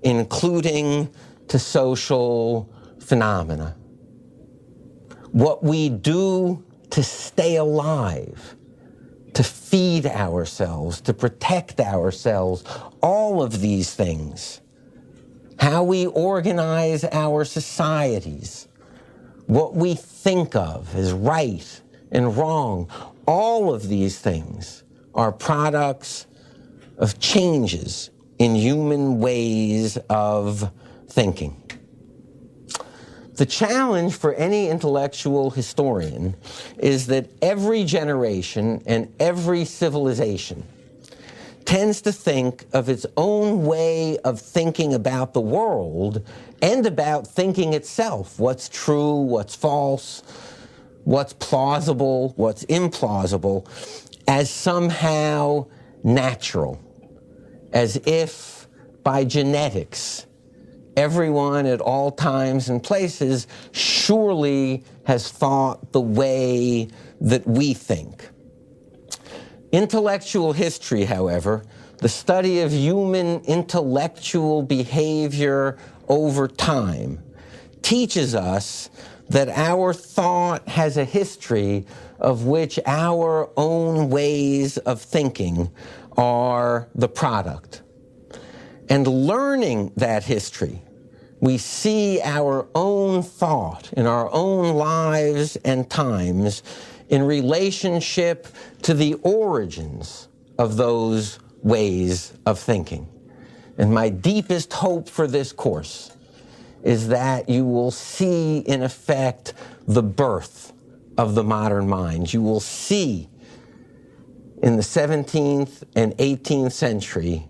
including to social phenomena. What we do to stay alive, to feed ourselves, to protect ourselves, all of these things. How we organize our societies, what we think of as right and wrong, all of these things are products of changes in human ways of thinking. The challenge for any intellectual historian is that every generation and every civilization tends to think of its own way of thinking about the world and about thinking itself, what's true, what's false, what's plausible, what's implausible, as somehow natural, as if by genetics, everyone at all times and places surely has thought the way that we think. Intellectual history, however, the study of human intellectual behavior over time, teaches us that our thought has a history of which our own ways of thinking are the product. And learning that history, we see our own thought in our own lives and times in relationship to the origins of those ways of thinking. And my deepest hope for this course is that you will see, in effect, the birth of the modern mind. You will see in the 17th and 18th century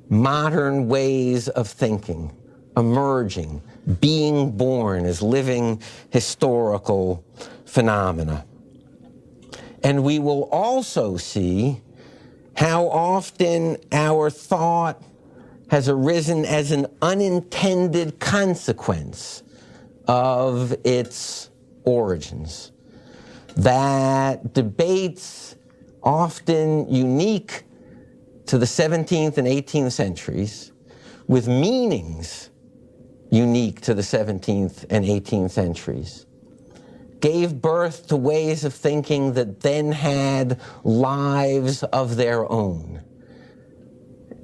modern ways of thinking emerging, being born as living historical phenomena. And we will also see how often our thought has arisen as an unintended consequence of its origins. That debates often unique to the 17th and 18th centuries, with meanings unique to the 17th and 18th centuries, gave birth to ways of thinking that then had lives of their own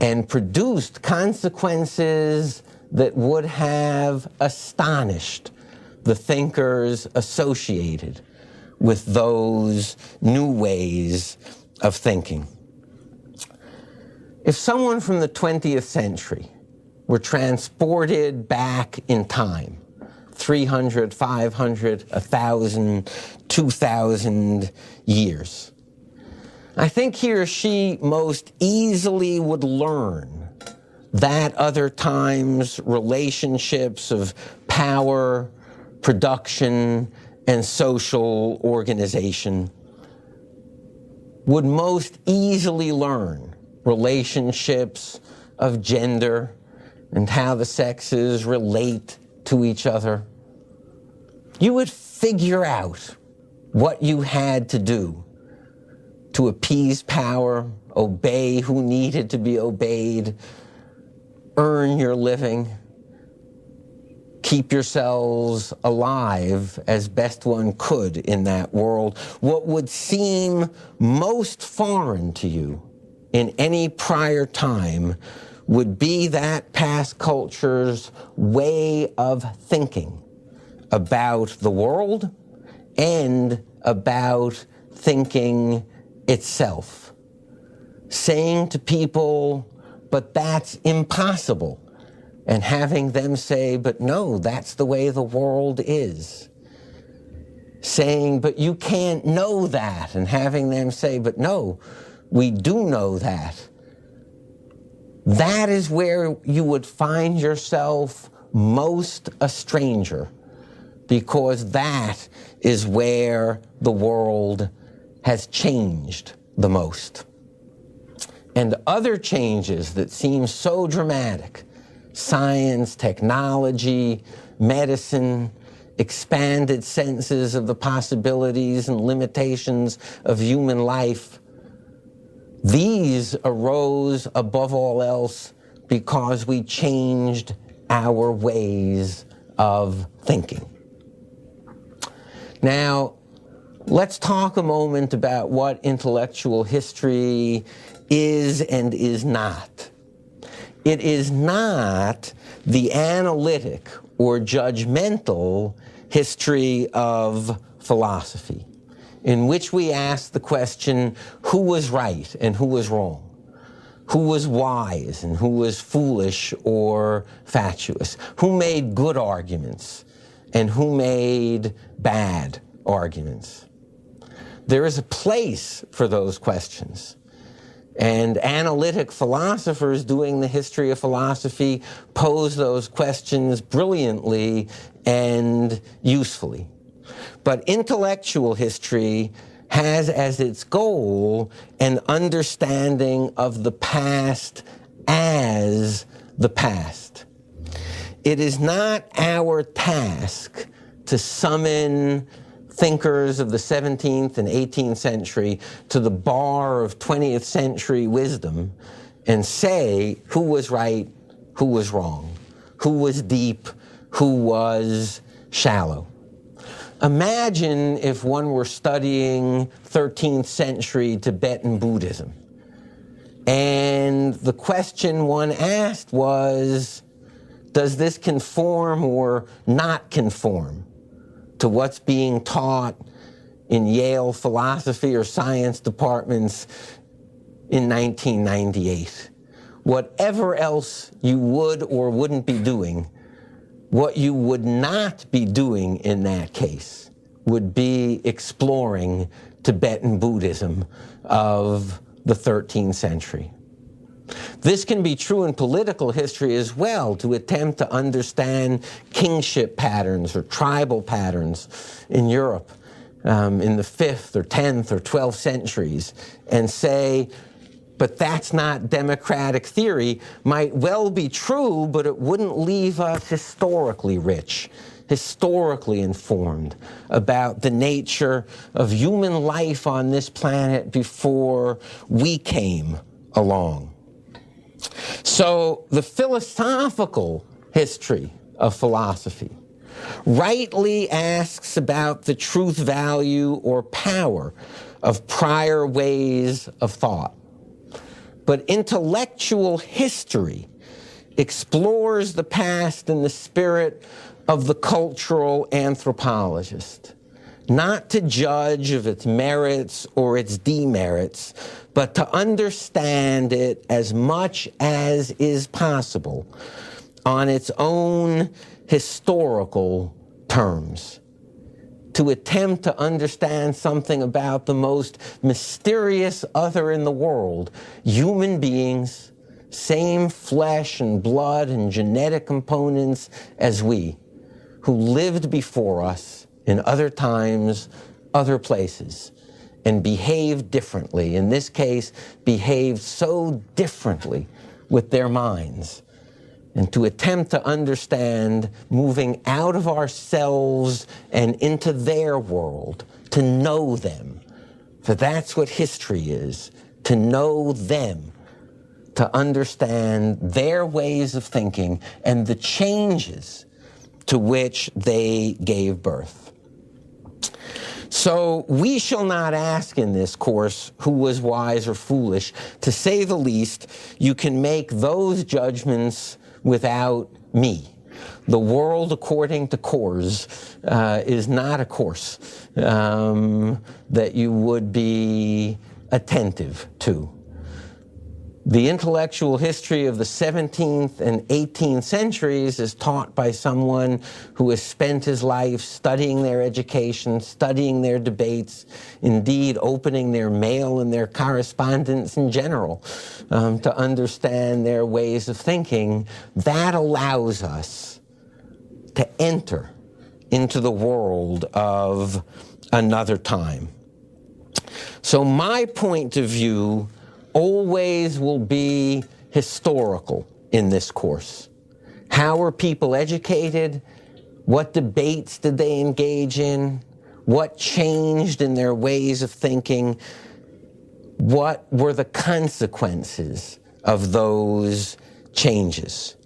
and produced consequences that would have astonished the thinkers associated with those new ways of thinking. If someone from the 20th century were transported back in time, 300, 500, 1,000, 2,000 years, I think he or she most easily would learn that other times relationships of power, production, and social organization, would most easily learn relationships of gender and how the sexes relate to each other. You would figure out what you had to do to appease power, obey who needed to be obeyed, earn your living, keep yourselves alive as best one could in that world. What would seem most foreign to you in any prior time would be that past culture's way of thinking about the world and about thinking itself. Saying to people, but that's impossible. And having them say, but no, that's the way the world is. Saying, but you can't know that. And having them say, but no, we do know that. That is where you would find yourself most a stranger, because that is where the world has changed the most. And other changes that seem so dramatic, science, technology, medicine, expanded senses of the possibilities and limitations of human life, these arose above all else because we changed our ways of thinking. Now, let's talk a moment about what intellectual history is and is not. It is not the analytic or judgmental history of philosophy, in which we ask the question, who was right and who was wrong? Who was wise and who was foolish or fatuous? Who made good arguments and who made bad arguments? There is a place for those questions. And analytic philosophers doing the history of philosophy pose those questions brilliantly and usefully. But intellectual history has as its goal an understanding of the past as the past. It is not our task to summon thinkers of the 17th and 18th century to the bar of 20th century wisdom and say who was right, who was wrong, who was deep, who was shallow. Imagine if one were studying 13th century Tibetan Buddhism, and the question one asked was, does this conform or not conform to what's being taught in Yale philosophy or science departments in 1998? Whatever else you would or wouldn't be doing, what you would not be doing in that case would be exploring Tibetan Buddhism of the 13th century. This can be true in political history as well, to attempt to understand kingship patterns or tribal patterns in Europe in the 5th or 10th or 12th centuries and say, but that's not democratic theory, might well be true, but it wouldn't leave us historically rich, historically informed about the nature of human life on this planet before we came along. So the philosophical history of philosophy rightly asks about the truth value or power of prior ways of thought. But intellectual history explores the past in the spirit of the cultural anthropologist, not to judge of its merits or its demerits, but to understand it as much as is possible on its own historical terms. To attempt to understand something about the most mysterious other in the world, human beings, same flesh and blood and genetic components as we, who lived before us in other times, other places, and behaved differently. In this case, behaved so differently with their minds. And to attempt to understand, moving out of ourselves and into their world, to know them. For that's what history is, to know them, to understand their ways of thinking and the changes to which they gave birth. So we shall not ask in this course who was wise or foolish. To say the least, you can make those judgments without me. The world according to Coors is not a course that you would be attentive to. The intellectual history of the 17th and 18th centuries is taught by someone who has spent his life studying their education, studying their debates, indeed opening their mail and their correspondence in general to understand their ways of thinking. That allows us to enter into the world of another time. So my point of view always will be historical in this course. How were people educated? What debates did they engage in? What changed in their ways of thinking? What were the consequences of those changes.